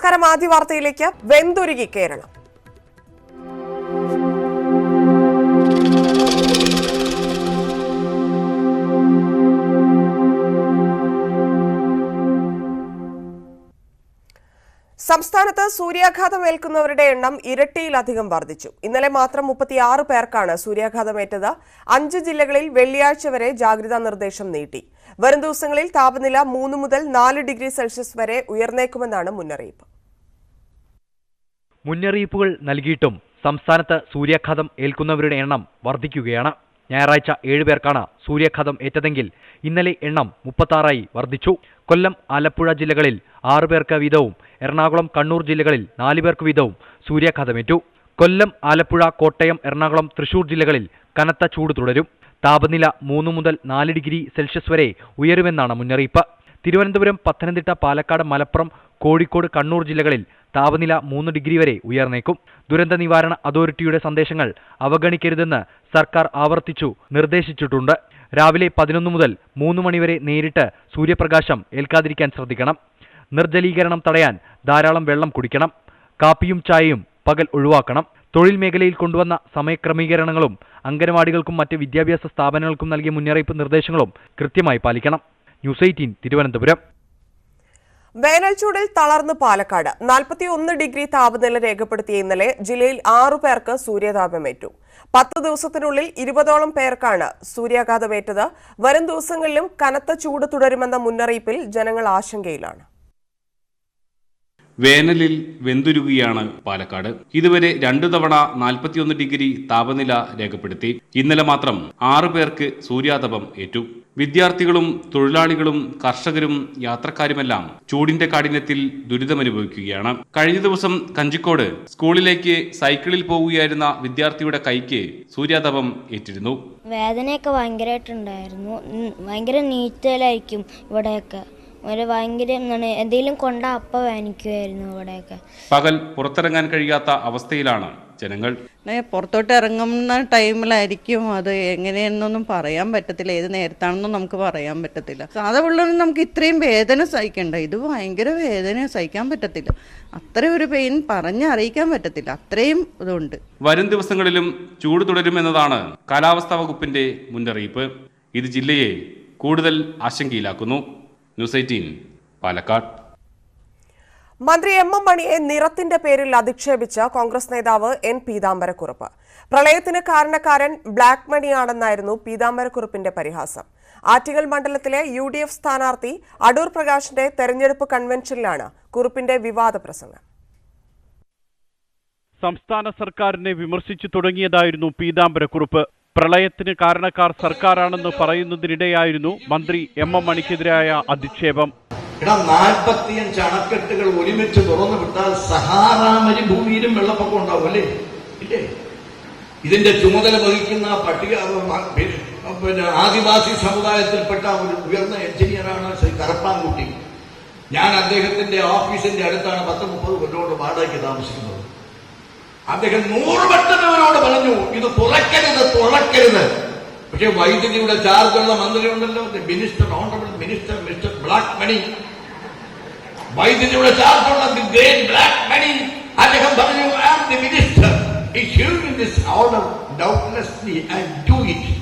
നമസ്കാരം. ആദ്യ വാർത്തയിലേക്ക്. വെന്തുരുകി കേരളം. സംസ്ഥാനത്ത് സൂര്യാഘാതം ഏൽക്കുന്നവരുടെ എണ്ണം ഇരട്ടിയിലധികം വർദ്ധിച്ചു. ഇന്നലെ മാത്രം 36 പേർക്കാണ് സൂര്യാഘാതമേറ്റത്. 5 ജില്ലകളിൽ വെള്ളിയാഴ്ച വരെ ജാഗ്രതാ നിർദ്ദേശം നീട്ടി. വരും ദിവസങ്ങളിൽ താപനില 3 മുതൽ 4 ഡിഗ്രി സെൽഷ്യസ് വരെ ഉയർന്നേക്കുമെന്നാണ് മുന്നറിയിപ്പ്. മുന്നറിയിപ്പുകൾ നൽകിയിട്ടും സംസ്ഥാനത്ത് സൂര്യാഘാതം ഏൽക്കുന്നവരുടെ എണ്ണം വർദ്ധിക്കുകയാണ്. ഞായറാഴ്ച 7 പേർക്കാണ് സൂര്യാഘാതം ഏറ്റതെങ്കിൽ ഇന്നലെ എണ്ണം 36ആയി വർദ്ധിച്ചു. കൊല്ലം, ആലപ്പുഴ ജില്ലകളിൽ 6 പേർക്ക് വീതവും എറണാകുളം, കണ്ണൂർ ജില്ലകളിൽ 4 പേർക്ക് വീതവും സൂര്യാഘാതമേറ്റു. കൊല്ലം, ആലപ്പുഴ, കോട്ടയം, എറണാകുളം, തൃശൂർ ജില്ലകളിൽ കനത്ത ചൂട് തുടരും. താപനില 3 മുതൽ 4 ഡിഗ്രി സെൽഷ്യസ് വരെ ഉയരുമെന്നാണ് മുന്നറിയിപ്പ്. തിരുവനന്തപുരം, പത്തനംതിട്ട, പാലക്കാട്, മലപ്പുറം, കോഴിക്കോട്, കണ്ണൂർ ജില്ലകളിൽ താപനില 3 ഡിഗ്രി വരെ ഉയർന്നേക്കും. ദുരന്ത നിവാരണ അതോറിറ്റിയുടെ സന്ദേശങ്ങൾ അവഗണിക്കരുതെന്ന് സർക്കാർ ആവർത്തിച്ചു നിർദ്ദേശിച്ചിട്ടുണ്ട്. രാവിലെ 11 മുതൽ 3 മണിവരെ നേരിട്ട് സൂര്യപ്രകാശം ഏൽക്കാതിരിക്കാൻ ശ്രദ്ധിക്കണം. നിർജ്ജലീകരണം തടയാൻ ധാരാളം വെള്ളം കുടിക്കണം. കാപ്പിയും ചായയും പകൽ ഒഴിവാക്കണം. തൊഴിൽ മേഖലയിൽ കൊണ്ടുവന്ന സമയക്രമീകരണങ്ങളും അംഗനവാടികൾക്കും മറ്റ് വിദ്യാഭ്യാസ സ്ഥാപനങ്ങൾക്കും നൽകിയ മുന്നറിയിപ്പ് നിർദ്ദേശങ്ങളും കൃത്യമായി പാലിക്കണം. ന്യൂസ് 18 തിരുവനന്തപുരം. വേനൽച്ചൂടിൽ തളർന്ന് പാലക്കാട്. 41 ഡിഗ്രി താപനില രേഖപ്പെടുത്തിയ ഇന്നലെ ജില്ലയിൽ 6 പേർക്ക് സൂര്യാതാപമേറ്റു. 10 ദിവസത്തിനുള്ളിൽ 20ഓളം പേർക്കാണ് സൂര്യാഘാതമേറ്റത്. വരും ദിവസങ്ങളിലും കനത്ത ചൂട് തുടരുമെന്ന മുന്നറിയിപ്പിൽ ജനങ്ങൾ ആശങ്കയിലാണ്. വേനലിൽ വെന്തുരുകയാണ് പാലക്കാട്. ഇതുവരെ 2 തവണ 41 ഡിഗ്രി താപനില രേഖപ്പെടുത്തി. ഇന്നലെ മാത്രം 6 പേർക്ക് സൂര്യാതപം ഏറ്റു. വിദ്യാർത്ഥികളും തൊഴിലാളികളും കർഷകരും യാത്രക്കാരുമെല്ലാം ചൂടിന്റെ കാഠിന്യത്തിൽ ദുരിതമനുഭവിക്കുകയാണ്. കഴിഞ്ഞ ദിവസം കഞ്ചിക്കോട് സ്കൂളിലേക്ക് സൈക്കിളിൽ പോവുകയായിരുന്ന വിദ്യാർത്ഥിയുടെ കൈക്ക് സൂര്യാതപം ഏറ്റിരുന്നു. വേദനയൊക്കെ ഭയങ്കരമായിട്ടുണ്ടായിരുന്നു. ഭയങ്കര നീറ്റലായിരിക്കും ഇവിടെയൊക്കെ. ഭയങ്കര എന്തെങ്കിലും കൊണ്ട അപ്പം വേനിക്കുമായിരുന്നു ഇവിടെയൊക്കെ. പകൽ പുറത്തിറങ്ങാൻ കഴിയാത്ത അവസ്ഥയിലാണ് ജനങ്ങൾ. പുറത്തോട്ട് ഇറങ്ങുന്ന ടൈമിലായിരിക്കും അത് എങ്ങനെയെന്നൊന്നും പറയാൻ പറ്റത്തില്ല. ഏത് നേരത്താണെന്നും നമുക്ക് പറയാൻ പറ്റത്തില്ല. സാധാരണ നമുക്ക് ഇത്രയും വേദന സഹിക്കണ്ട. ഇത് ഭയങ്കര വേദന സഹിക്കാൻ പറ്റത്തില്ല. അത്രയും ഒരു പെയിൻ പറഞ്ഞറിയിക്കാൻ പറ്റത്തില്ല. അത്രയും ഇതുണ്ട്. വരും ദിവസങ്ങളിലും ചൂട് തുടരുമെന്നതാണ് കാലാവസ്ഥാ വകുപ്പിന്റെ മുന്നറിയിപ്പ്. ഇത് ജില്ലയെ കൂടുതൽ ആശങ്കയിലാക്കുന്നു. ന്യൂസ് 18 പാലക്കാട്. മന്ത്രി എം മണിയെ നിറത്തിന്റെ പേരിൽ അധിക്ഷേപിച്ച കോൺഗ്രസ് നേതാവ് എൻ പീതാംബരക്കുറുപ്പ്. പ്രളയത്തിന് കാരണക്കാരൻ ബ്ലാക്ക് മണിയാണെന്നായിരുന്നു പീതാംബരക്കുറുപ്പിന്റെ പരിഹാസം. ആറ്റിങ്ങൽ മണ്ഡലത്തിലെ UDF സ്ഥാനാർത്ഥി അടൂർ പ്രകാശിന്റെ തെരഞ്ഞെടുപ്പ് കൺവെൻഷനിലാണ് കുറുപ്പിന്റെ വിവാദ പ്രസംഗം. സംസ്ഥാന സർക്കാരിനെ വിമർശിച്ചു തുടങ്ങിയതായിരുന്നു പീതാംബരക്കുറുപ്പ്. പ്രളയത്തിന് കാരണക്കാർ സർക്കാരാണെന്ന് പറയുന്നതിനിടെയായിരുന്നു മന്ത്രി എം മണിക്കെതിരായ അധിക്ഷേപം. 45 അണക്കെട്ടുകൾ ഒരുമിച്ച് തുറന്നു വിട്ടാൽ സഹാറ മരുഭൂമിയിലും വെള്ളപ്പൊക്കം ഉണ്ടാവും അല്ലേ? ഇല്ലേ? ഇതിന്റെ ചുമതല വഹിക്കുന്ന ആദിവാസി സമുദായത്തിൽപ്പെട്ട ഒരു ഉയർന്ന എഞ്ചിനീയറാണ് ശ്രീ കരപ്പാൻകുട്ടി. ഞാൻ അദ്ദേഹത്തിന്റെ ഓഫീസിന്റെ അടുത്താണ് 10-30 കൊല്ലം വാടകയ്ക്ക് താമസിക്കുന്നത്. അദ്ദേഹം 100 വട്ടം അവരോട് പറഞ്ഞു ഇത് തുറക്കരുത്. പക്ഷെ വൈദ്യുതിയുടെ ചാർജുള്ള മന്ത്രി ഉണ്ടല്ലോ, minister, honourable minister mister black money, വൈദ്യുതിയുടെ ചാർജുള്ള ദി ഗ്രേറ്റ് ബ്ലാക്ക് മണി, അദ്ദേഹം പറഞ്ഞു I am the minister issuing this order doubtlessly and do it.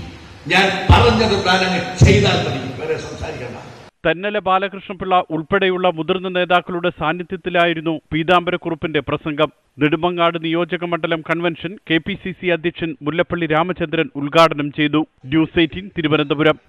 ഞാൻ പറഞ്ഞത് താനങ്ങ് ചെയ്താൽ മതി, വേറെ സംസാരിക്കണ്ട. തെന്നല ബാലകൃഷ്ണപിള്ള ഉൾപ്പെടെയുള്ള മുതിർന്ന നേതാക്കളുടെ സാന്നിധ്യത്തിലായിരുന്നു പീതാംബരക്കുറുപ്പിന്റെ പ്രസംഗം. നെടുമങ്ങാട് നിയോജക മണ്ഡലം കൺവെൻഷൻ KPCC അധ്യക്ഷൻ മുല്ലപ്പള്ളി രാമചന്ദ്രൻ ഉദ്ഘാടനം ചെയ്തു. ന്യൂസ് 18 തിരുവനന്തപുരം.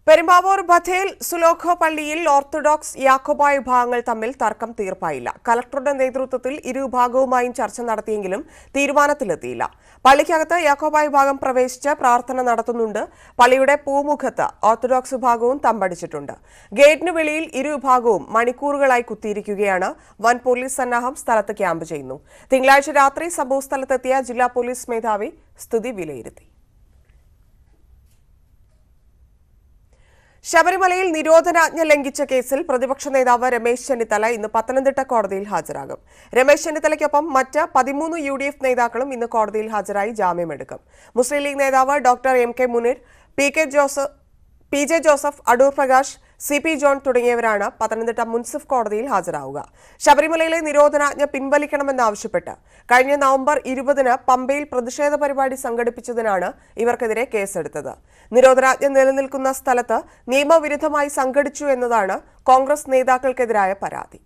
പെരുമ്പാവൂർ ബഥേൽ സുലോഖോ പള്ളിയിൽ ഓർത്തഡോക്സ് യാക്കോബായ വിഭാഗങ്ങൾ തമ്മിൽ തർക്കം തീർപ്പായില്ല. കളക്ടറുടെ നേതൃത്വത്തിൽ ഇരു വിഭാഗവുമായും ചർച്ച നടത്തിയെങ്കിലും തീരുമാനത്തിലെത്തിയില്ല. പള്ളിക്കകത്ത് യാക്കോബായ വിഭാഗം പ്രവേശിച്ച് പ്രാർത്ഥന നടത്തുന്നുണ്ട്. പള്ളിയുടെ പൂമുഖത്ത് ഓർത്തഡോക്സ് വിഭാഗവും തമ്പടിച്ചിട്ടുണ്ട്. ഗേറ്റിന് വെളിയിൽ ഇരു വിഭാഗവും മണിക്കൂറുകളായി കുത്തിയിരിക്കുകയാണ്. വൻ പോലീസ് സന്നാഹം സ്ഥലത്ത് ക്യാമ്പ് ചെയ്യുന്നു. തിങ്കളാഴ്ച രാത്രി സംഭവസ്ഥലത്തെത്തിയ ജില്ലാ പോലീസ് മേധാവി സ്ഥിതി വിലയിരുത്തി. ശബരിമലയിൽ നിരോധനാജ്ഞ ലംഘിച്ച കേസിൽ പ്രതിപക്ഷ നേതാവ് രമേശ് ചെന്നിത്തല ഇന്ന് പത്തനംതിട്ട കോടതിയിൽ ഹാജരാകും. രമേശ് ചെന്നിത്തലയ്ക്കൊപ്പം മറ്റ് 13 UDF നേതാക്കളും ഇന്ന് കോടതിയിൽ ഹാജരായി ജാമ്യമെടുക്കും. മുസ്ലിം ലീഗ് നേതാവ് doctor MK Muneer, PJ Joseph, Adoor Prakash, CP John തുടങ്ങിയവരാണ് പത്തനംതിട്ട മുൻസിഫ് കോടതിയിൽ ഹാജരാവുക. ശബരിമലയിലെ നിരോധനാജ്ഞ പിൻവലിക്കണമെന്നാവശ്യപ്പെട്ട് കഴിഞ്ഞ നവംബർ 20-ന് പമ്പയിൽ പ്രതിഷേധ പരിപാടി സംഘടിപ്പിച്ചതിനാണ് ഇവർക്കെതിരെ കേസെടുത്തത്. നിരോധനാജ്ഞ നിലനിൽക്കുന്ന സ്ഥലത്ത് നിയമവിരുദ്ധമായി സംഘടിച്ചു എന്നതാണ് കോൺഗ്രസ് നേതാക്കൾക്കെതിരായ പരാതി.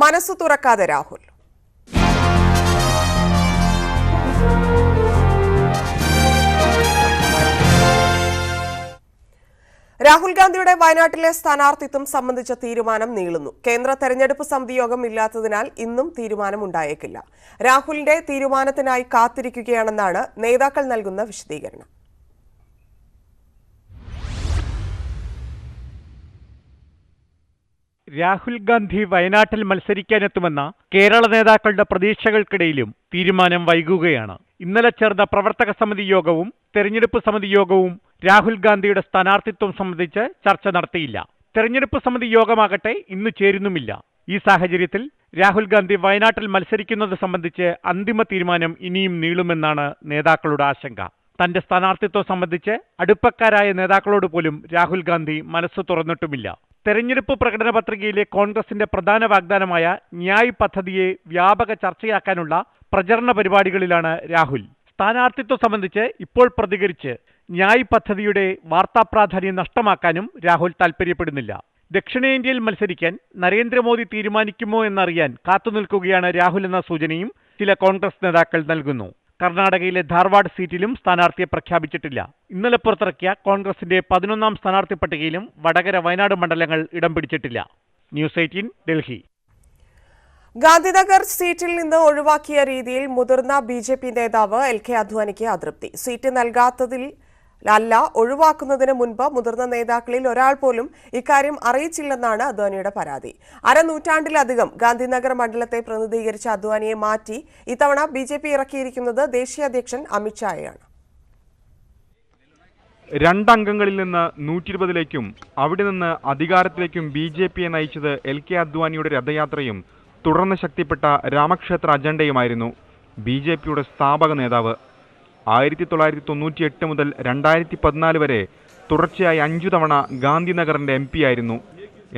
മനസ്സു തുറക്കാതെ രാഹുൽ. രാഹുൽ ഗാന്ധിയുടെ വയനാട്ടിലെ സ്ഥാനാർത്ഥിത്വം സംബന്ധിച്ച തീരുമാനം നീളുന്നു. കേന്ദ്ര തെരഞ്ഞെടുപ്പ് സമിതി യോഗം ഇല്ലാത്തതിനാൽ ഇന്നും തീരുമാനമുണ്ടായേക്കില്ല. രാഹുലിന്റെ തീരുമാനത്തിനായി കാത്തിരിക്കുകയാണെന്നാണ് നേതാക്കൾ നൽകുന്ന വിശദീകരണം. രാഹുൽ ഗാന്ധി വയനാട്ടിൽ മത്സരിക്കാനെത്തുമെന്ന കേരള നേതാക്കളുടെ പ്രതീക്ഷകൾക്കിടയിലും തീരുമാനം വൈകുകയാണ്. ഇന്നലെ ചേർന്ന പ്രവർത്തക സമിതി യോഗവും തെരഞ്ഞെടുപ്പ് സമിതി യോഗവും രാഹുൽ ഗാന്ധിയുടെ സ്ഥാനാർത്ഥിത്വം സംബന്ധിച്ച് ചർച്ച നടത്തിയില്ല. തെരഞ്ഞെടുപ്പ് സമിതി യോഗമാകട്ടെ ഇന്ന് ചേരുന്നുമില്ല. ഈ സാഹചര്യത്തിൽ രാഹുൽ ഗാന്ധി വയനാട്ടിൽ മത്സരിക്കുന്നത് സംബന്ധിച്ച് അന്തിമ തീരുമാനം ഇനിയും നീളുമെന്നാണ് നേതാക്കളുടെ ആശങ്ക. തന്റെ സ്ഥാനാർത്ഥിത്വം സംബന്ധിച്ച് അടുപ്പക്കാരായ നേതാക്കളോട് പോലും രാഹുൽ ഗാന്ധി മനസ്സ് തുറന്നിട്ടുമില്ല. തെരഞ്ഞെടുപ്പ് പ്രകടന പത്രികയിലെ കോൺഗ്രസിന്റെ പ്രധാന വാഗ്ദാനമായ ന്യായ് പദ്ധതിയെ വ്യാപക ചർച്ചയാക്കാനുള്ള പ്രചരണ പരിപാടികളിലാണ് രാഹുൽ. സ്ഥാനാർത്ഥിത്വം സംബന്ധിച്ച് ഇപ്പോൾ പ്രതികരിച്ച് ന്യായ് പദ്ധതിയുടെ വാർത്താ പ്രാധാന്യം നഷ്ടമാക്കാനും രാഹുൽ താൽപര്യപ്പെടുന്നില്ല. ദക്ഷിണേന്ത്യയിൽ മത്സരിക്കാൻ നരേന്ദ്രമോദി തീരുമാനിക്കുമോ എന്നറിയാൻ കാത്തുനിൽക്കുകയാണ് രാഹുൽ എന്ന സൂചനയും ചില കോൺഗ്രസ് നേതാക്കൾ നൽകുന്നു. കർണാടകയിലെ ധാർവാഡ് സീറ്റിലും സ്ഥാനാർത്ഥിയെ പ്രഖ്യാപിച്ചിട്ടില്ല. ഇന്നലെ പുറത്തിറക്കിയ കോൺഗ്രസിന്റെ 11ാം സ്ഥാനാർത്ഥി പട്ടികയിലും വടകര, വയനാട് മണ്ഡലങ്ങൾ ഇടം പിടിച്ചിട്ടില്ല. ന്യൂസ് 18 ഡൽഹി. ഗാന്ധിനഗർ സീറ്റിൽ നിന്ന് ഒഴിവാക്കിയ രീതിയിൽ മുതിർന്ന BJP നേതാവ് LK അദ്വാനിക്ക് അതൃപ്തി. സീറ്റ് നൽകാത്തതിൽ അല്ല, ഒഴിവാക്കുന്നതിന് മുൻപ് മുതിർന്ന നേതാക്കളിൽ ഒരാൾ പോലും ഇക്കാര്യം അറിയിച്ചില്ലെന്നാണ് അദ്വാനിയുടെ പരാതി. അരനൂറ്റാണ്ടിലധികം ഗാന്ധിനഗർ മണ്ഡലത്തെ പ്രതിനിധീകരിച്ച അദ്വാനിയെ മാറ്റി ഇത്തവണ BJP ഇറക്കിയിരിക്കുന്നത് ദേശീയ അധ്യക്ഷൻ അമിത്ഷായാണ്. 2 അംഗങ്ങളിൽ നിന്ന് 120ലേക്കും അവിടെ നിന്ന് അധികാരത്തിലേക്കും BJPയെ നയിച്ചത് LK അദ്വാനിയുടെ രഥയാത്രയും തുടർന്ന് ശക്തിപ്പെട്ട രാമക്ഷേത്ര അജണ്ടയുമായിരുന്നു. BJPയുടെ സ്ഥാപക നേതാവ് 1998 മുതൽ 2014 വരെ തുടർച്ചയായി 5 തവണ ഗാന്ധിനഗറിന്റെ MP ആയിരുന്നു.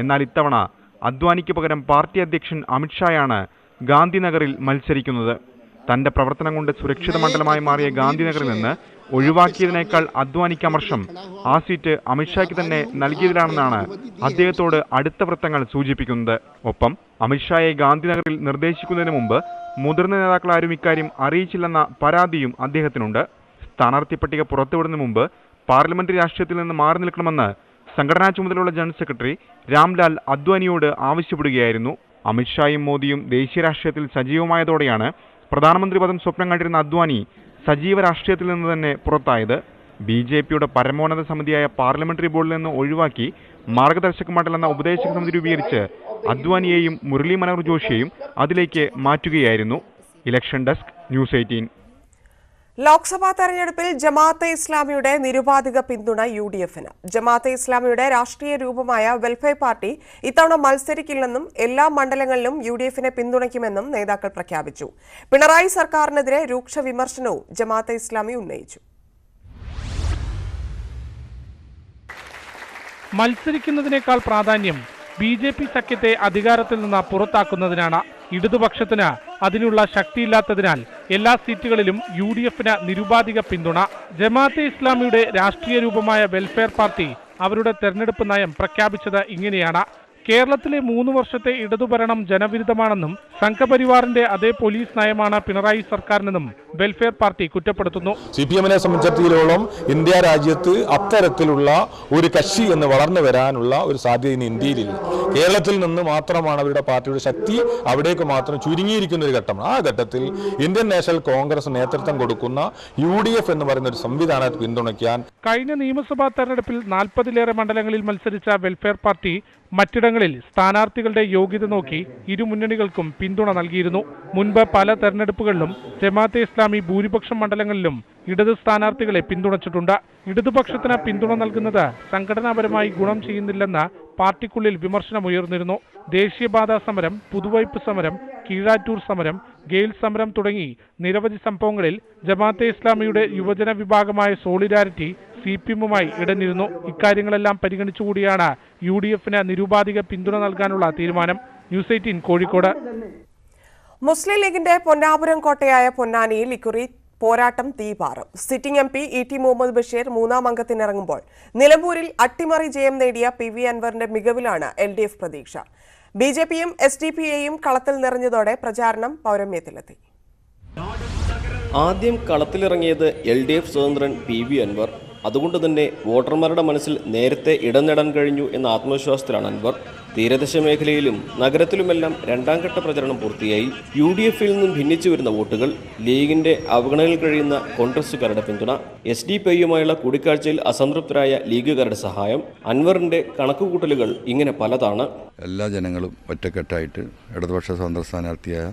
എന്നാൽ ഇത്തവണ അദ്വാനിക്ക് പകരം പാർട്ടി അധ്യക്ഷൻ അമിത്ഷായാണ് ഗാന്ധിനഗറിൽ മത്സരിക്കുന്നത്. തന്റെ പ്രവർത്തനം കൊണ്ട് സുരക്ഷിത മണ്ഡലമായി മാറിയ ഗാന്ധിനഗറിൽ നിന്ന് ഒഴിവാക്കിയതിനേക്കാൾ അദ്വാനിക്ക് അമർഷം ആ സീറ്റ് അമിത്ഷായ്ക്ക് തന്നെ നൽകിയതിലാണെന്നാണ് അദ്ദേഹത്തോട് അടുത്ത വൃത്തങ്ങൾ സൂചിപ്പിക്കുന്നത്. ഒപ്പം അമിത്ഷായെ ഗാന്ധിനഗറിൽ നിർദ്ദേശിക്കുന്നതിന് മുമ്പ് മുതിർന്ന നേതാക്കളാരും ഇക്കാര്യം അറിയിച്ചില്ലെന്ന പരാതിയും അദ്ദേഹത്തിനുണ്ട്. സ്ഥാനാർത്ഥി പട്ടിക പുറത്തുവിടുന്നതിന് മുമ്പ് പാർലമെന്ററി രാഷ്ട്രീയത്തിൽ നിന്ന് മാറി നിൽക്കണമെന്ന് സംഘടനാ ചുമതലയുള്ള ജനറൽ സെക്രട്ടറി രാംലാൽ അദ്വാനിയോട് ആവശ്യപ്പെടുകയായിരുന്നു. അമിത്ഷായും മോദിയും ദേശീയ രാഷ്ട്രീയത്തിൽ സജീവമായതോടെയാണ് പ്രധാനമന്ത്രി പദം സ്വപ്നം കണ്ടിരുന്ന അദ്വാനി സജീവ രാഷ്ട്രീയത്തിൽ നിന്ന് തന്നെ പുറത്തായത്. BJPയുടെ പരമോന്നത സമിതിയായ പാർലമെന്ററി ബോർഡിൽ നിന്ന് ഒഴിവാക്കി മാർഗദർശക മണ്ഡലം എന്ന ഉപദേശക സമിതി രൂപീകരിച്ച് അദ്വാനിയെയും മുരളി മനോഹർ ജോഷിയെയും അതിലേക്ക് മാറ്റുകയായിരുന്നു. Election desk, news 18. ലോക്സഭാ തെരഞ്ഞെടുപ്പിൽ ജമാഅത്തെ ഇസ്ലാമിയുടെ നിരുപാധിക പിന്തുണ UDFന്. ജമാഅത്തെ ഇസ്ലാമിയുടെ രാഷ്ട്രീയ രൂപമായ വെൽഫെയർ പാർട്ടി ഇത്തവണ മത്സരിക്കില്ലെന്നും എല്ലാ മണ്ഡലങ്ങളിലും UDFനെ പിന്തുണയ്ക്കുമെന്നും നേതാക്കൾ പ്രഖ്യാപിച്ചു. പിണറായി സർക്കാരിനെതിരെ രൂക്ഷ വിമർശനവും ജമാഅത്തെ ഇസ്ലാമി ഉന്നയിച്ചു. മത്സരിക്കുന്നതിനേക്കാൾ പ്രാധാന്യം BJP സഖ്യത്തെ അധികാരത്തിൽ നിന്ന് പുറത്താക്കുന്നതിനാണ്. ഇടതുപക്ഷത്തിന് അതിനുള്ള ശക്തിയില്ലാത്തതിനാൽ എല്ലാ സീറ്റുകളിലും UDFന് നിരുപാധിക പിന്തുണ. ജമാഅത്തെ ഇസ്ലാമിയുടെ രാഷ്ട്രീയ രൂപമായ വെൽഫെയർ പാർട്ടി അവരുടെ തെരഞ്ഞെടുപ്പ് നയം പ്രഖ്യാപിച്ചത് ഇങ്ങനെയാണ്: കേരളത്തിലെ 3 വർഷത്തെ ഇടതുഭരണം ജനവിരുദ്ധമാണെന്നും സംഘപരിവാറിന്റെ അതേ പോലീസ് നയമാണ് പിണറായി സർക്കാരിനെന്നും വെൽഫെയർ പാർട്ടി കുറ്റപ്പെടുത്തുന്നു. CPMനെ സംബന്ധിച്ചിടത്തോളം ഇന്ത്യ രാജ്യത്ത് അത്തരത്തിലുള്ള ഒരു കക്ഷി എന്ന് വളർന്നു വരാനുള്ള ഒരു സാധ്യത ഇന്ന് ഇന്ത്യയിലില്ല. കേരളത്തിൽ നിന്ന് മാത്രമാണ് അവരുടെ പാർട്ടിയുടെ ശക്തി അവിടേക്ക് മാത്രം ചുരുങ്ങിയിരിക്കുന്ന ഒരു ഘട്ടമാണ്. ആ ഘട്ടത്തിൽ ഇന്ത്യൻ നാഷണൽ കോൺഗ്രസ് നേതൃത്വം കൊടുക്കുന്ന UDF എന്ന് പറയുന്ന ഒരു സംവിധാനത്തെ പിന്തുണയ്ക്കാൻ കഴിഞ്ഞ നിയമസഭാ തെരഞ്ഞെടുപ്പിൽ 40-ലേറെ മണ്ഡലങ്ങളിൽ മത്സരിച്ച വെൽഫെയർ പാർട്ടി മറ്റിടങ്ങളിൽ സ്ഥാനാർത്ഥികളുടെ യോഗ്യത നോക്കി ഇരു മുന്നണികൾക്കും പിന്തുണ നൽകിയിരുന്നു. മുൻപ് പല തെരഞ്ഞെടുപ്പുകളിലും ജമാഅത്തെ ഇസ്ലാമി ഭൂരിപക്ഷം മണ്ഡലങ്ങളിലും ഇടത് സ്ഥാനാർത്ഥികളെ പിന്തുണച്ചിട്ടുണ്ട്. ഇടതുപക്ഷത്തിന് പിന്തുണ നൽകുന്നത് സംഘടനാപരമായി ഗുണം ചെയ്യുന്നില്ലെന്ന് പാർട്ടിക്കുള്ളിൽ വിമർശനമുയർന്നിരുന്നു. ദേശീയപാതാ സമരം, പുതുവൈപ്പ് സമരം, കീഴാറ്റൂർ സമരം, ഗെയിൽ സമരം തുടങ്ങി നിരവധി സംഭവങ്ങളിൽ ജമാഅത്തെ ഇസ്ലാമിയുടെ യുവജന വിഭാഗമായ സോളിഡാരിറ്റി CPM-മായി ഇടഞ്ഞിരുന്നു. ഇക്കാര്യങ്ങളെല്ലാം പരിഗണിച്ചുകൂടിയാണ് UDF-ന് നിരുപാധിക പിന്തുണ നൽകാനുള്ള തീരുമാനം. ന്യൂസ് 18 കോഴിക്കോട്. മുസ്ലിം ലീഗിന്റെ പൊന്നാപുരം കോട്ടയായ പൊന്നാനിയിൽ ഇക്കുറി പോരാട്ടം തീപാറും. Sitting MP ET Muhammad Basheer മൂന്നാം അംഗത്തിനിറങ്ങുമ്പോൾ നിലമ്പൂരിൽ അട്ടിമറി ജയം നേടിയ PV അൻവറിന്റെ മികവിലാണ് LDF പ്രതീക്ഷ. BJP-യും SDP-യെയും കളത്തിൽ നിറഞ്ഞതോടെ പ്രചാരണം പൗരമ്യത്തിലെത്തി. ആദ്യം കളത്തിലിറങ്ങിയത് LDF സ്വതന്ത്രൻ PV അൻവർ. അതുകൊണ്ട് തന്നെ വോട്ടർമാരുടെ മനസ്സിൽ നേരത്തെ ഇടം നേടാൻ കഴിഞ്ഞു എന്ന ആത്മവിശ്വാസത്തിലാണ് അൻവർ. തീരദേശ മേഖലയിലും നഗരത്തിലുമെല്ലാം രണ്ടാം ഘട്ട പ്രചരണം പൂർത്തിയായി. UDF-ൽ നിന്നും ഭിന്നിച്ചു വരുന്ന വോട്ടുകൾ, ലീഗിന്റെ അവഗണനയിൽ കഴിയുന്ന കോൺഗ്രസുകാരുടെ പിന്തുണ, SDP-യുമായുള്ള കൂടിക്കാഴ്ചയിൽ അസംതൃപ്തരായ ലീഗുകാരുടെ സഹായം, അൻവറിന്റെ കണക്കുകൂട്ടലുകൾ ഇങ്ങനെ പലതാണ്. എല്ലാ ജനങ്ങളും ഒറ്റക്കെട്ടായിട്ട് ഇടതുപക്ഷ സ്വതന്ത്ര സ്ഥാനാർത്ഥിയായ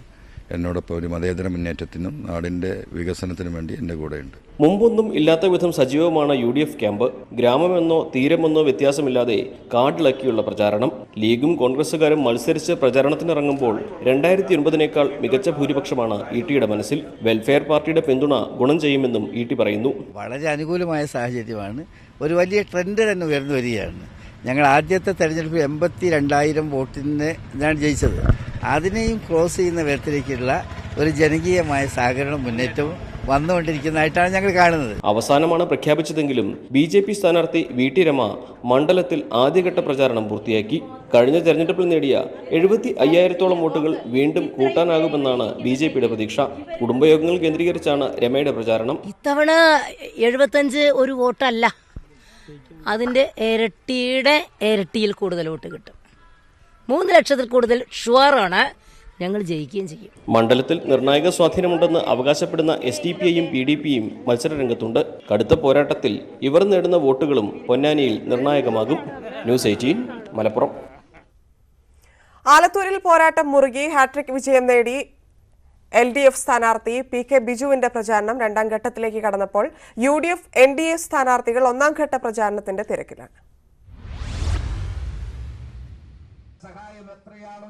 എന്നോടൊപ്പം ഒരു മതേതര മുന്നേറ്റത്തിനും നാടിന്റെ വികസനത്തിനും വേണ്ടി എൻ്റെ കൂടെയുണ്ട്. മുമ്പൊന്നും ഇല്ലാത്ത വിധം സജീവമാണ് UDF ക്യാമ്പ്. ഗ്രാമമെന്നോ തീരമെന്നോ വ്യത്യാസമില്ലാതെ കാടിളക്കിയുള്ള പ്രചാരണം. ലീഗും കോൺഗ്രസുകാരും മത്സരിച്ച് പ്രചാരണത്തിനിറങ്ങുമ്പോൾ 2009-നേക്കാൾ മികച്ച ഭൂരിപക്ഷമാണ് ET-യുടെ മനസ്സിൽ. വെൽഫെയർ പാർട്ടിയുടെ പിന്തുണ ഗുണം ചെയ്യുമെന്നും ET പറയുന്നു. വളരെ അനുകൂലമായ സാഹചര്യമാണ്. ഒരു വലിയ ട്രെൻഡ് തന്നെ ഉയർന്നു വരികയാണ്. ഞങ്ങൾ ആദ്യത്തെ തെരഞ്ഞെടുപ്പ് 82,000 വോട്ടിന് ഞാൻ ജയിച്ചത്. അതിനെയും ക്രോസ് ചെയ്യുന്ന വിധത്തിലേക്കുള്ള ഒരു ജനകീയമായ സഹകരണ മുന്നേറ്റവും വന്നുകൊണ്ടിരിക്കുന്നതായിട്ടാണ് ഞങ്ങൾ കാണുന്നത്. അവസാനമാണ് പ്രഖ്യാപിച്ചതെങ്കിലും BJP സ്ഥാനാർത്ഥി VT രമ മണ്ഡലത്തിൽ ആദ്യഘട്ട പ്രചാരണം പൂർത്തിയാക്കി. കഴിഞ്ഞ തെരഞ്ഞെടുപ്പിൽ നേടിയ 75,000-ഓളം വോട്ടുകൾ വീണ്ടും കൂട്ടാനാകുമെന്നാണ് BJP-യുടെ പ്രതീക്ഷ. കുടുംബയോഗങ്ങൾ കേന്ദ്രീകരിച്ചാണ് രമയുടെ പ്രചാരണം. ഇത്തവണ 75 ഒരു വോട്ടല്ല, അതിൻ്റെ ഇരട്ടിയിൽ കൂടുതൽ വോട്ട് കിട്ടും. 3 ലക്ഷത്തിൽ കൂടുതൽ ഷുവറാണ്, ഞങ്ങൾ ജയിക്കുകയും ചെയ്യും. മണ്ഡലത്തിൽ നിർണായക സ്വാധീനമുണ്ടെന്ന് അവകാശപ്പെടുന്ന SDP-യും PDP-യും മത്സരരംഗത്തുണ്ട്. കടുത്ത പോരാട്ടത്തിൽ ഇവർ നേടുന്ന വോട്ടുകളും പൊന്നാനിയിൽ നിർണായകമാകും. ന്യൂസ് 18 മലപ്പുറം. ആലത്തൂരിൽ പോരാട്ടം മുറുകി ഹാട്രിക് വിജയം നേടി LDF സ്ഥാനാർത്ഥി PK ബിജുവിന്റെ പ്രചാരണം രണ്ടാം ഘട്ടത്തിലേക്ക് കടന്നപ്പോൾ UDF NDA സ്ഥാനാർത്ഥികൾ ഒന്നാം ഘട്ട പ്രചാരണത്തിന്റെ തിരക്കിലാണ്.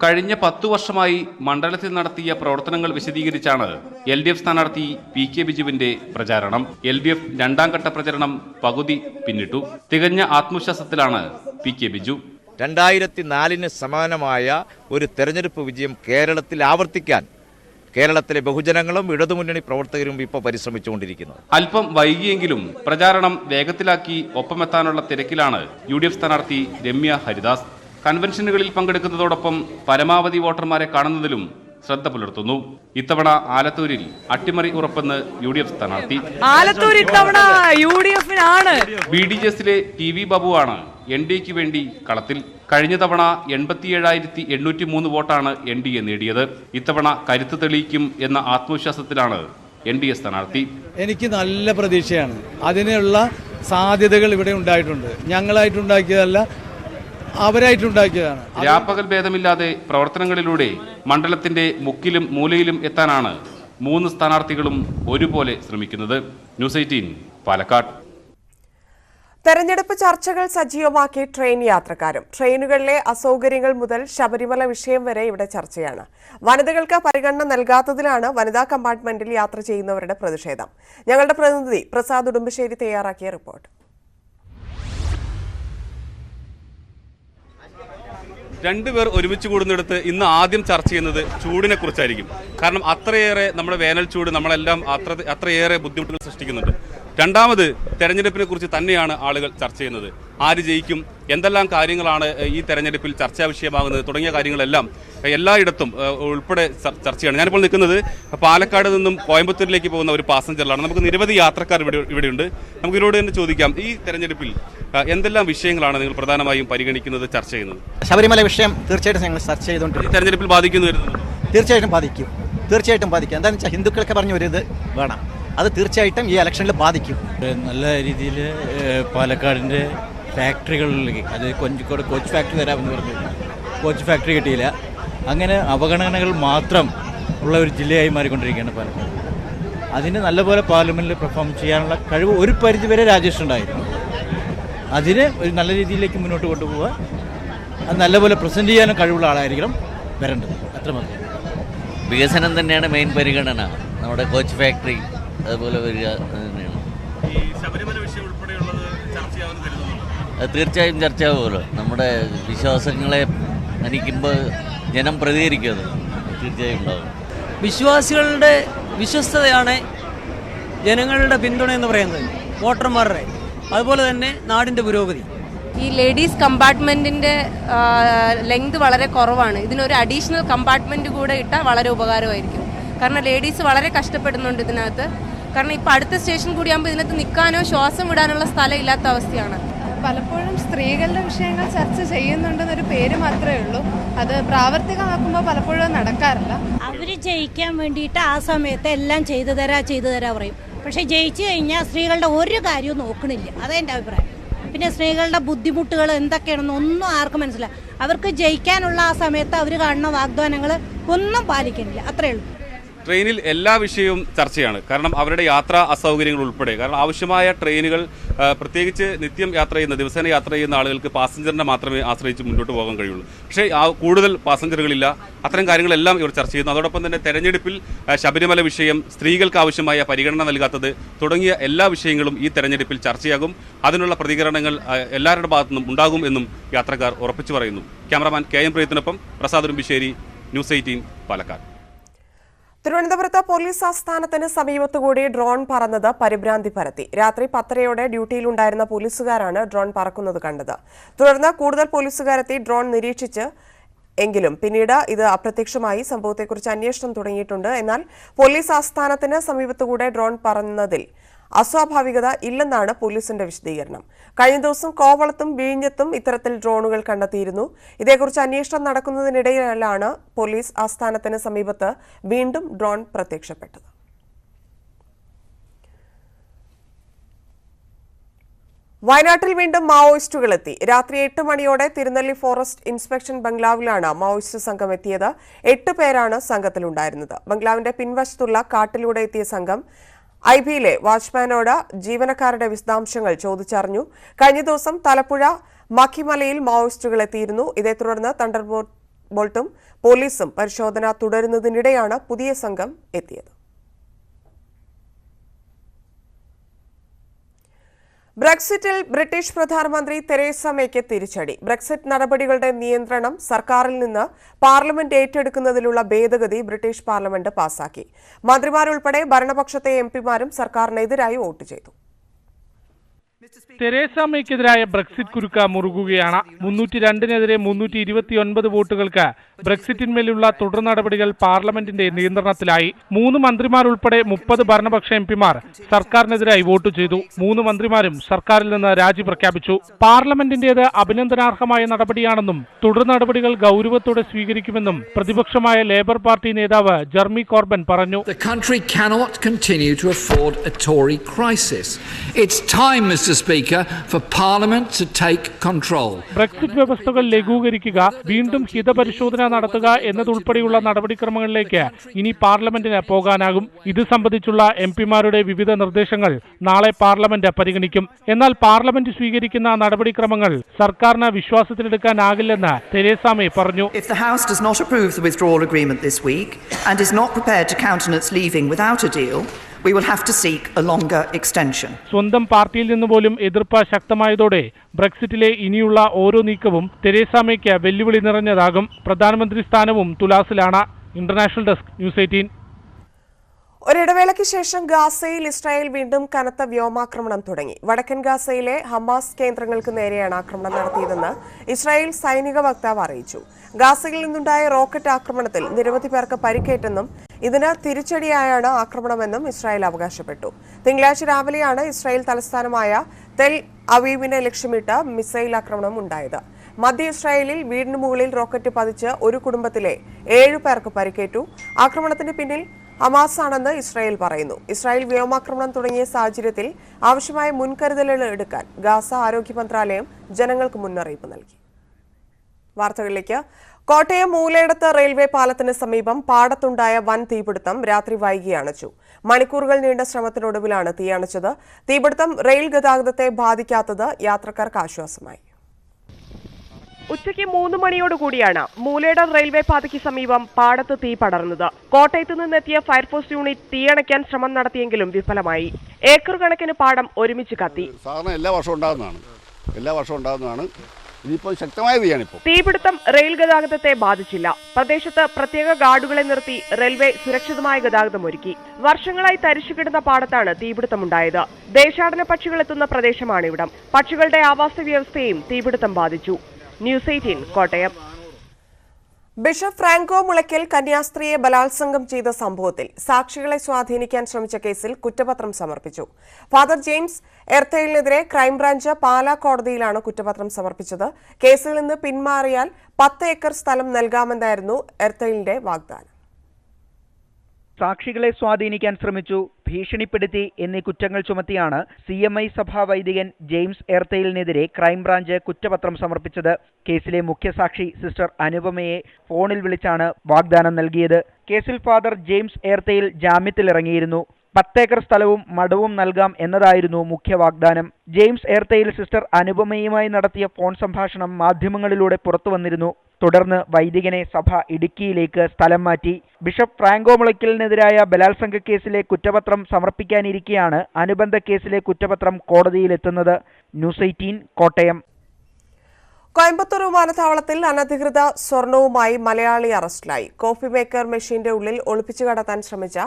കഴിഞ്ഞ 10 വർഷമായി മണ്ഡലത്തിൽ നടത്തിയ പ്രവർത്തനങ്ങൾ വിശദീകരിച്ചാണ് LDF സ്ഥാനാർത്ഥി PK ബിജുവിന്റെ പ്രചാരണം. LDF രണ്ടാം ഘട്ട പ്രചരണം പകുതി പിന്നിട്ടു. തികഞ്ഞ ആത്മവിശ്വാസത്തിലാണ് PK ബിജു. 2004-ന് സമാനമായ ഒരു തെരഞ്ഞെടുപ്പ് വിജയം കേരളത്തിൽ ആവർത്തിക്കാൻ കേരളത്തിലെ ബഹുജനങ്ങളും ഇടതുമുന്നണി പ്രവർത്തകരും ഇപ്പോൾ പരിശ്രമിച്ചുകൊണ്ടിരിക്കുന്നത്. അല്പം വൈകിയെങ്കിലും പ്രചാരണം വേഗത്തിലാക്കി ഒപ്പമെത്താനുള്ള തിരക്കിലാണ് UDF സ്ഥാനാർത്ഥി രമ്യ ഹരിദാസ്. കൺവെൻഷനുകളിൽ പങ്കെടുക്കുന്നതോടൊപ്പം പരമാവധി വോട്ടർമാരെ കാണുന്നതിലും ശ്രദ്ധ പുലർത്തുന്നു. ഇത്തവണ ആലത്തൂരിൽ അട്ടിമറി ഉറപ്പെന്ന് UDF സ്ഥാനാർത്ഥി. ആലത്തൂർ ഇത്തവണ UDF-നാണ്. BDJS-ലെ TV ബാബുവാണ് NDA-ക്ക് വേണ്ടി കളത്തിൽ. കഴിഞ്ഞ തവണ 87,803 വോട്ടാണ് NDA നേടിയത്. ഇത്തവണ കരുത്ത് തെളിയിക്കും എന്ന ആത്മവിശ്വാസത്തിലാണ് NDA സ്ഥാനാർത്ഥി. എനിക്ക് നല്ല പ്രതീക്ഷയാണ്. അതിനുള്ള സാധ്യതകൾ ഇവിടെ ഉണ്ടായിട്ടുണ്ട്. ഞങ്ങളായിട്ടുണ്ടാക്കിയതല്ല, അവരായിട്ടുണ്ടാക്കിയതാണ്. രാപ്പകൽ ഭേദമില്ലാതെ പ്രവർത്തനങ്ങളിലൂടെ മണ്ഡലത്തിന്റെ മുക്കിലും മൂലയിലും എത്താനാണ് 3 സ്ഥാനാർത്ഥികളും ഒരുപോലെ ശ്രമിക്കുന്നത്. ന്യൂസ് 18 പാലക്കാട്. തെരഞ്ഞെടുപ്പ് ചർച്ചകൾ സജീവമാക്കി ട്രെയിൻ യാത്രക്കാരും. ട്രെയിനുകളിലെ അസൗകര്യങ്ങൾ മുതൽ ശബരിമല വിഷയം വരെ ഇവിടെ ചർച്ചയാണ്. വനിതകൾക്ക് പരിഗണന നൽകാത്തതിലാണ് വനിതാ കമ്പാർട്ട്മെന്റിൽ യാത്ര ചെയ്യുന്നവരുടെ പ്രതിഷേധം. ഞങ്ങളുടെ പ്രതിനിധി പ്രസാദ് ഉടുമ്പശ്ശേരി തയ്യാറാക്കിയ റിപ്പോർട്ട്. രണ്ടുപേർ ഒരുമിച്ച് കൂടുന്നിടത്ത് ഇന്ന് ആദ്യം ചർച്ച ചെയ്യുന്നത് ചൂടിനെ കുറിച്ചായിരിക്കും. കാരണം അത്രയേറെ നമ്മുടെ വേനൽ ചൂട് നമ്മളെല്ലാം അത്രയേറെ ബുദ്ധിമുട്ടുകൾ സൃഷ്ടിക്കുന്നുണ്ട്. രണ്ടാമത് തെരഞ്ഞെടുപ്പിനെ കുറിച്ച് തന്നെയാണ് ആളുകൾ ചർച്ച ചെയ്യുന്നത്. ആര് ജയിക്കും, എന്തെല്ലാം കാര്യങ്ങളാണ് ഈ തെരഞ്ഞെടുപ്പിൽ ചർച്ചാ വിഷയമാകുന്നത് തുടങ്ങിയ കാര്യങ്ങളെല്ലാം എല്ലായിടത്തും ഉൾപ്പെടെ ചർച്ചയാണ്. ഞാനിപ്പോൾ നിൽക്കുന്നത് പാലക്കാട് നിന്നും കോയമ്പത്തൂരിലേക്ക് പോകുന്ന ഒരു പാസഞ്ചറിലാണ്. നമുക്ക് നിരവധി യാത്രക്കാർ ഇവിടെയുണ്ട്. നമുക്ക് ഇവരോട് തന്നെ ചോദിക്കാം, ഈ തെരഞ്ഞെടുപ്പിൽ എന്തെല്ലാം വിഷയങ്ങളാണ് നിങ്ങൾ പ്രധാനമായും പരിഗണിക്കുന്നത്, ചർച്ച ചെയ്യുന്നത്? ശബരിമല വിഷയം തീർച്ചയായിട്ടും ഞങ്ങൾ ചർച്ച ചെയ്തുകൊണ്ട് തെരഞ്ഞെടുപ്പിൽ ബാധിക്കുന്നു വരുന്നത്? തീർച്ചയായിട്ടും ബാധിക്കും. എന്താണെന്ന് വെച്ചാൽ ഹിന്ദുക്കൾക്ക് പറഞ്ഞ ഒരു ഇത് വേണം, അത് തീർച്ചയായിട്ടും ഈ ഇലക്ഷനിൽ ബാധിക്കും. നല്ല രീതിയിൽ പാലക്കാടിൻ്റെ ഫാക്ടറികളിലേക്ക്, അത് കോഴിക്കോട് കോച്ച് ഫാക്ടറി തരാമെന്ന് പറഞ്ഞു, കോച്ച് ഫാക്ടറി കിട്ടിയില്ല. അങ്ങനെ അവഗണനകൾ മാത്രം ഉള്ള ഒരു ജില്ലയായി മാറിക്കൊണ്ടിരിക്കുകയാണ് പാലക്കാട്. അതിന് നല്ലപോലെ പാർലമെൻറ്റിൽ പെർഫോം ചെയ്യാനുള്ള കഴിവ് ഒരു പരിധിവരെ രാജേഷ് ഉണ്ടായിരുന്നു. അതിന് ഒരു നല്ല രീതിയിലേക്ക് മുന്നോട്ട് കൊണ്ടുപോകാൻ, അത് നല്ലപോലെ പ്രസൻറ്റ് ചെയ്യാനും കഴിവുള്ള ആളായിരിക്കണം വരേണ്ടത്. അത്രമാത്രം. വികസനം തന്നെയാണ് മെയിൻ പരിഗണന. നമ്മുടെ കോച്ച് ഫാക്ടറി അതുപോലെ വരിക തന്നെയാണ്. അത് തീർച്ചയായും ചർച്ചയാവുമല്ലോ. നമ്മുടെ വിശ്വാസങ്ങളെ ഹനിക്കുമ്പോൾ ജനം പ്രതികരിക്കും. അത് തീർച്ചയായും ഉണ്ടാവും. വിശ്വാസികളുടെ വിശ്വസ്തതയാണ് ജനങ്ങളുടെ പിന്തുണ എന്ന് പറയുന്നത്, വോട്ടർമാരുടെ. അതുപോലെ തന്നെ നാടിൻ്റെ പുരോഗതി. ഈ ലേഡീസ് കമ്പാർട്ട്മെൻറ്റിൻ്റെ ലെങ്ത് വളരെ കുറവാണ്. ഇതിനൊരു അഡീഷണൽ കമ്പാർട്ട്മെൻറ്റ് കൂടെ ഇട്ടാൽ വളരെ ഉപകാരമായിരിക്കും. കാരണം ലേഡീസ് വളരെ കഷ്ടപ്പെടുന്നുണ്ട് ഇതിനകത്ത്. കാരണം ഇപ്പോൾ അടുത്ത സ്റ്റേഷൻ കൂടിയാകുമ്പോൾ ഇതിനകത്ത് നിൽക്കാനോ ശ്വാസം വിടാനുള്ള സ്ഥലം ഇല്ലാത്ത അവസ്ഥയാണ്. പലപ്പോഴും സ്ത്രീകളുടെ വിഷയങ്ങൾ ചർച്ച ചെയ്യുന്നുണ്ടെന്നൊരു പേര് മാത്രമേ ഉള്ളൂ. അത് പ്രാവർത്തികമാക്കുമ്പോൾ പലപ്പോഴും നടക്കാറില്ല. അവർ ജയിക്കാൻ വേണ്ടിയിട്ട് ആ സമയത്ത് എല്ലാം ചെയ്തു തരാ പറയും. പക്ഷേ ജയിച്ചു കഴിഞ്ഞാൽ സ്ത്രീകളുടെ ഒരു കാര്യവും നോക്കണില്ല. അതെൻ്റെ അഭിപ്രായം. പിന്നെ സ്ത്രീകളുടെ ബുദ്ധിമുട്ടുകൾ എന്തൊക്കെയാണെന്ന് ഒന്നും ആർക്കും മനസ്സിലായി. അവർക്ക് ജയിക്കാനുള്ള ആ സമയത്ത് അവർ കാണുന്ന വാഗ്ദാനങ്ങൾ ഒന്നും പാലിക്കുന്നില്ല. അത്രയേ ഉള്ളൂ. ട്രെയിനിൽ എല്ലാ വിഷയവും ചർച്ചയാണ്. കാരണം അവരുടെ യാത്രാ അസൗകര്യങ്ങൾ ഉൾപ്പെടെ. കാരണം ആവശ്യമായ ട്രെയിനുകൾ, പ്രത്യേകിച്ച് നിത്യം യാത്ര ചെയ്യുന്ന, ദിവസേന യാത്ര ചെയ്യുന്ന ആളുകൾക്ക് പാസഞ്ചറിനെ മാത്രമേ ആശ്രയിച്ച് മുന്നോട്ട് പോകാൻ കഴിയുള്ളൂ. പക്ഷേ കൂടുതൽ പാസഞ്ചറുകളില്ല. അത്തരം കാര്യങ്ങളെല്ലാം ഇവർ ചർച്ച ചെയ്യുന്നു. അതോടൊപ്പം തന്നെ തെരഞ്ഞെടുപ്പിൽ ശബരിമല വിഷയം, സ്ത്രീകൾക്ക് ആവശ്യമായ പരിഗണന നൽകാത്തത് തുടങ്ങിയ എല്ലാ വിഷയങ്ങളും ഈ തെരഞ്ഞെടുപ്പിൽ ചർച്ചയാകും. അതിനുള്ള പ്രതികരണങ്ങൾ എല്ലാവരുടെ ഭാഗത്തു നിന്നും ഉണ്ടാകും എന്നും യാത്രക്കാർ ഉറപ്പിച്ചു പറയുന്നു. ക്യാമറമാൻ KM പ്രിയത്തിനൊപ്പം പ്രസാദ് ഉറുമ്പിശ്ശേരി, ന്യൂസ് 18 പാലക്കാട്. തിരുവനന്തപുരത്ത് പോലീസ് ആസ്ഥാനത്തിന് സമീപത്തുകൂടി ഡ്രോൺ പറന്നത് പരിഭ്രാന്തി പരത്തി. രാത്രി 10:30 ഡ്യൂട്ടിയിലുണ്ടായിരുന്ന പോലീസുകാരാണ് ഡ്രോൺ പറക്കുന്നത് കണ്ടത്. തുടർന്ന് കൂടുതൽ പോലീസുകാരെത്തി ഡ്രോൺ നിരീക്ഷിച്ച് എങ്കിലും പിന്നീട് ഇത് അപ്രത്യക്ഷമായി. സംഭവത്തെക്കുറിച്ച് അന്വേഷണം തുടങ്ങിയിട്ടുണ്ട്. എന്നാൽ പോലീസ് ആസ്ഥാനത്തിന് സമീപത്തുകൂടെ ഡ്രോൺ പറന്നതിൽ അസ്വാഭാവികത ഇല്ലെന്നാണ് പോലീസിന്റെ വിശദീകരണം. കഴിഞ്ഞ ദിവസം കോവളത്തും വിഴിഞ്ഞത്തും ഇത്തരത്തിൽ ഡ്രോണുകൾ കണ്ടെത്തിയിരുന്നു. ഇതേക്കുറിച്ച് അന്വേഷണം നടക്കുന്നതിനിടയിലാണ് പോലീസ് ആസ്ഥാനത്തിന് സമീപത്ത് വീണ്ടും ഡ്രോൺ പ്രത്യക്ഷപ്പെട്ടത്. വയനാട്ടിൽ വീണ്ടും മാവോയിസ്റ്റുകളെത്തി. രാത്രി 8 മണിയോടെ തിരുനെല്ലി ഫോറസ്റ്റ് ഇൻസ്പെക്ഷൻ ബംഗ്ലാവിലാണ് മാവോയിസ്റ്റ് സംഘം എത്തിയത്. 8 പേരാണ് സംഘത്തിലുണ്ടായിരുന്നത്. ബംഗ്ലാവിന്റെ പിൻവശത്തുള്ള കാട്ടിലൂടെ എത്തിയ സംഘം IBയിലെ വാച്ച്മാനോട് ജീവനക്കാരുടെ വിശദാംശങ്ങൾ ചോദിച്ചറിഞ്ഞു. കഴിഞ്ഞ ദിവസം തലപ്പുഴ മക്കിമലയിൽ മാവോയിസ്റ്റുകൾ എത്തിയിരുന്നു. ഇതേ തുടർന്ന് തണ്ടർബോൾട്ടും പോലീസും പരിശോധന തുടരുന്നതിനിടെയാണ് പുതിയ സംഘം എത്തിയത്. ബ്രെക്സിറ്റിൽ ബ്രിട്ടീഷ് പ്രധാനമന്ത്രി തെരേസ മേയ്ക്ക് തിരിച്ചടി. ബ്രെക്സിറ്റ് നടപടികളുടെ നിയന്ത്രണം സർക്കാരിൽ നിന്ന് പാർലമെന്റ് ഏറ്റെടുക്കുന്നതിലുള്ള ഭേദഗതി ബ്രിട്ടീഷ് പാർലമെന്റ് പാസാക്കി. മന്ത്രിമാരുൾപ്പെടെ ഭരണപക്ഷത്തെ MPമാരും സർക്കാരിനെതിരായി വോട്ട് ചെയ്തു. തെരേസ മേയ്ക്കെതിരായ ബ്രെക്സിറ്റ് കുരുക്ക് മുറുകുകയാണ്. 302-നെതിരെ 329 വോട്ടുകൾക്ക് ബ്രെക്സിറ്റിന്മേലുള്ള തുടർ നടപടികൾ പാർലമെന്റിന്റെ നിയന്ത്രണത്തിലായി. 3 മന്ത്രിമാർ ഉൾപ്പെടെ 30 ഭരണപക്ഷ MPമാർ സർക്കാരിനെതിരായി വോട്ട് ചെയ്തു. 3 മന്ത്രിമാരും സർക്കാരിൽ നിന്ന് രാജി പ്രഖ്യാപിച്ചു. പാർലമെന്റിന്റേത് അഭിനന്ദനാർഹമായ നടപടിയാണെന്നും തുടർ നടപടികൾ ഗൗരവത്തോടെ സ്വീകരിക്കുമെന്നും പ്രതിപക്ഷമായ ലേബർ പാർട്ടി നേതാവ് ജെർമി കോർബൻ പറഞ്ഞു. The country cannot continue to afford a Tory crisis. It's time, Mr. Speaker, for Parliament to take control. Brexit വ്യവസ്ഥകൾ ലഘൂകരിക്കുക, വീണ്ടും ഹിതപരിശോധന നടത്തുക എന്നതുൾപ്പെടെയുള്ള നടപടിക്രമങ്ങളിലേക്ക് ഇനി പാർലമെന്റിന് പോകാനാകും. ഇത് സംബന്ധിച്ചുള്ള MPമാരുടെ വിവിധ നിർദ്ദേശങ്ങൾ നാളെ പാർലമെന്റ് പരിഗണിക്കും. എന്നാൽ പാർലമെന്റ് സ്വീകരിക്കുന്ന നടപടിക്രമങ്ങൾ സർക്കാരിന് വിശ്വാസത്തിലെടുക്കാനാകില്ലെന്ന് തെരേസ മേ പറഞ്ഞു. If the House does not approve the withdrawal agreement this week and is not prepared to countenance leaving without a deal, we will have to seek a longer extension. സ്വന്തം പാർട്ടിയിൽ നിന്ന് പോലും എതിർപ്പ് ശക്തമായതോടെ ബ്രെക്സിറ്റിലെ ഇനിയുള്ള ഓരോ നീക്കവും തെരേസ മേയ്ക്ക് വെല്ലുവിളി നിറഞ്ഞതാകും. പ്രധാനമന്ത്രി സ്ഥാനവും തുലാസിലാണ്. International desk, news 18. ഒരിടവേളയ്ക്ക് ശേഷം ഗാസയിൽ ഇസ്രായേൽ വീണ്ടും കനത്ത വ്യോമാക്രമണം തുടങ്ങി. വടക്കൻ ഗാസയിലെ ഹമാസ് കേന്ദ്രങ്ങൾക്ക് നേരെയാണ് ആക്രമണം നടത്തിയതെന്ന് ഇസ്രായേൽ സൈനിക വക്താവ് അറിയിച്ചു. ഗാസയിൽ നിന്നുണ്ടായ റോക്കറ്റ് ആക്രമണത്തിൽ നിരവധി പേർക്ക് പരിക്കേറ്റെന്നും ഇതിന് തിരിച്ചടിയായാണ് ആക്രമണമെന്നും ഇസ്രായേൽ അവകാശപ്പെട്ടു. തിങ്കളാഴ്ച രാവിലെയാണ് ഇസ്രായേൽ തലസ്ഥാനമായ തെൽ അവീവിനെ ലക്ഷ്യമിട്ട് മിസൈൽ ആക്രമണം ഉണ്ടായത്. മധ്യ ഇസ്രായേലിൽ വീടിന് മുകളിൽ റോക്കറ്റ് പതിച്ച് ഒരു കുടുംബത്തിലെ 7 പേർക്ക് പരിക്കേറ്റു. ആക്രമണത്തിന് പിന്നിൽ ഹമാസ് ആണെന്ന് ഇസ്രായേൽ പറയുന്നു. ഇസ്രായേൽ വ്യോമാക്രമണം തുടങ്ങിയ സാഹചര്യത്തിൽ ആവശ്യമായ മുൻകരുതലുകൾ എടുക്കാൻ ഗാസ ആരോഗ്യ മന്ത്രാലയം ജനങ്ങൾക്ക് മുന്നറിയിപ്പ് നൽകി. വാർത്തകളിലേക്ക്. കോട്ടയം മൂലയിടത്ത് റെയിൽവേ പാലത്തിന് സമീപം പാടത്തുണ്ടായ വൻ തീപിടുത്തം രാത്രി വൈകി അണച്ചു. മണിക്കൂറുകൾ നീണ്ട ശ്രമത്തിനൊടുവിലാണ് തീയണച്ചത്. തീപിടുത്തം റെയിൽ ഗതാഗതത്തെ ബാധിക്കാത്തത് യാത്രക്കാർക്ക് ആശ്വാസമായി. ഉച്ചയ്ക്ക് 3 മണിയോടുകൂടിയാണ് മൂലേടർ റെയിൽവേ പാതയ്ക്ക് സമീപം പാടത്ത് തീ പടർന്നത്. കോട്ടയത്ത് നിന്നെത്തിയ ഫയർഫോഴ്സ് യൂണിറ്റ് തീയണയ്ക്കാൻ ശ്രമം നടത്തിയെങ്കിലും വിഫലമായി. ഏക്കർ കണക്കിന് പാടം ഒരുമിച്ച് കത്തി. സാധാരണ എല്ലാ വർഷവും ഉണ്ടാകുന്നതാണ്. ഇതിപ്പോൾ ശക്തമായ തീയാണിപ്പോൾ. തീപിടുത്തം റെയിൽ ഗതാഗതത്തെ ബാധിച്ചില്ല. പ്രദേശത്ത് പ്രത്യേക ഗാർഡുകളെ നിർത്തി റെയിൽവേ സുരക്ഷിതമായ ഗതാഗതം ഒരുക്കി. വർഷങ്ങളായി തരിശുകിടന്ന പാടത്താണ് തീപിടുത്തമുണ്ടായത്. ദേശാടന പക്ഷികൾ എത്തുന്ന പ്രദേശമാണിവിടം. പക്ഷികളുടെ ആവാസ വ്യവസ്ഥയെയും തീപിടുത്തം ബാധിച്ചു. News 18 Kottayam. Bishop Franco Mulakkal കന്യാസ്ത്രീയെ ബലാത്സംഗം ചെയ്ത സംഭവത്തിൽ സാക്ഷികളെ സ്വാധീനിക്കാൻ ശ്രമിച്ച കേസിൽ കുറ്റപത്രം സമർപ്പിച്ചു. ഫാദർ ജെയിംസ് എർത്തയിലിനെതിരെ ക്രൈംബ്രാഞ്ച് പാലാ കോടതിയിലാണ് കുറ്റപത്രം സമർപ്പിച്ചത്. കേസിൽ നിന്ന് പിന്മാറിയാൽ 10 ഏക്കർ സ്ഥലം നൽകാമെന്നായിരുന്നു എർത്തയിലിന്റെ വാഗ്ദാനം. സാക്ഷികളെ സ്വാധീനിക്കാൻ ശ്രമിച്ചു, ഭീഷണിപ്പെടുത്തി എന്നീ കുറ്റങ്ങൾ ചുമത്തിയാണ് CMI സഭാ വൈദികൻ ജെയിംസ് എർത്തയിലിനെതിരെ ക്രൈംബ്രാഞ്ച് കുറ്റപത്രം സമർപ്പിച്ചത്. കേസിലെ മുഖ്യസാക്ഷി സിസ്റ്റർ അനുപമയെ ഫോണിൽ വിളിച്ചാണ് വാഗ്ദാനം നൽകിയത്. കേസിൽ ഫാദർ ജെയിംസ് എർത്തയിൽ ജാമ്യത്തിലിറങ്ങിയിരുന്നു. 10 ഏക്കർ സ്ഥലവും മഠവും നൽകാം എന്നതായിരുന്നു മുഖ്യ വാഗ്ദാനം. ജെയിംസ് എർത്തയിൽ സിസ്റ്റർ അനുപമയുമായി നടത്തിയ ഫോൺ സംഭാഷണം മാധ്യമങ്ങളിലൂടെ പുറത്തുവന്നിരുന്നു. തുടർന്ന് വൈദികനെ സഭ ഇടുക്കിയിലേക്ക് സ്ഥലം മാറ്റി. ബിഷപ്പ് ഫ്രാങ്കോ മുളയ്ക്കലിനെതിരായ ബലാത്സംഗ കേസിലെ കുറ്റപത്രം സമർപ്പിക്കാനിരിക്കെയാണ് അനുബന്ധ കേസിലെ കുറ്റപത്രം കോടതിയിലെത്തുന്നത്. ന്യൂസ് 18 കോട്ടയം. കോയമ്പത്തൂർ വിമാനത്താവളത്തിൽ അനധികൃത സ്വർണവുമായി മലയാളി അറസ്റ്റിലായി. കോഫി മേക്കർ മെഷീന്റെ ഉള്ളിൽ ഒളിപ്പിച്ചു കടത്താൻ ശ്രമിച്ച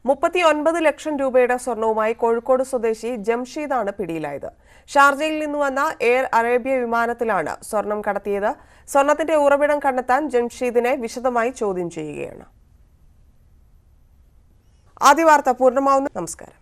39 ലക്ഷം രൂപയുടെ സ്വർണവുമായി കോഴിക്കോട് സ്വദേശി ജംഷീദാണ് പിടിയിലായത്. ഷാർജയിൽ നിന്ന് വന്ന എയർ അറേബ്യ വിമാനത്തിലാണ് സ്വർണം കടത്തിയത്. സ്വർണത്തിന്റെ ഉറവിടം കണ്ടെത്താൻ ജംഷീദിനെ വിശദമായി ചോദ്യം ചെയ്യുകയാണ്. ആദ്യ വാർത്ത പൂർണ്ണമാവുന്നു. നമസ്കാരം.